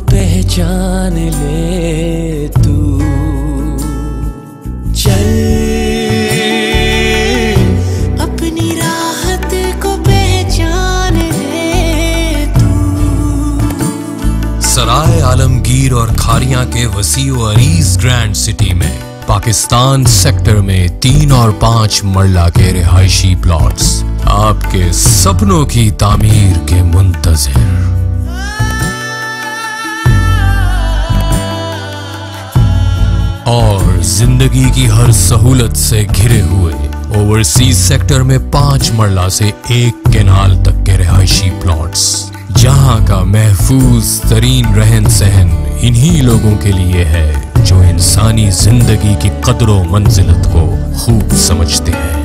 पहचान ले तू। चल अपनी राहत को पहचान ले तू। सराय आलमगीर और खारियां के वसीओ अरीज ग्रैंड सिटी में पाकिस्तान सेक्टर में 3 और 5 मरला के रिहायशी प्लॉट्स आपके सपनों की तामीर के मुंतज़िर। और जिंदगी की हर सहूलत से घिरे हुए ओवरसीज सेक्टर में 5 मरला से 1 केनाल तक के रिहायशी प्लॉट्स, जहां का महफूज तरीन रहन सहन इन्हीं लोगों के लिए है जो इंसानी जिंदगी की कदरों मंजिलत को खूब समझते हैं।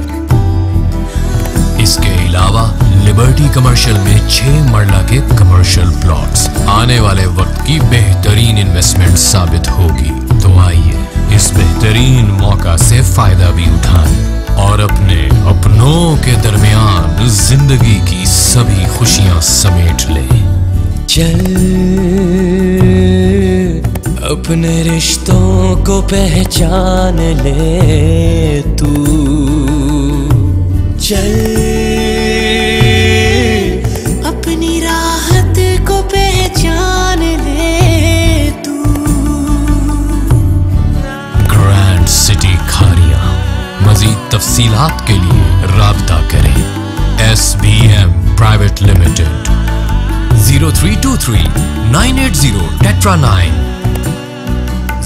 इसके अलावा लिबर्टी कमर्शियल में 6 मरला के कमर्शियल प्लॉट्स आने वाले वक्त की बेहतरीन इन्वेस्टमेंट साबित होगी। तो आइए इस बेहतरीन मौका से फायदा भी उठाएं और अपने अपनों के दरमियान जिंदगी की सभी खुशियां समेट लें। चल अपने रिश्तों को पहचान ले तू। चल अपनी राहत को पहचान ले तू। Grand city Khariyan. मजीद तफसीलात के लिए राब्ता करें SBM प्राइवेट लिमिटेड 0323 980 Tetra 9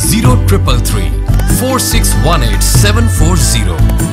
0333 4618 740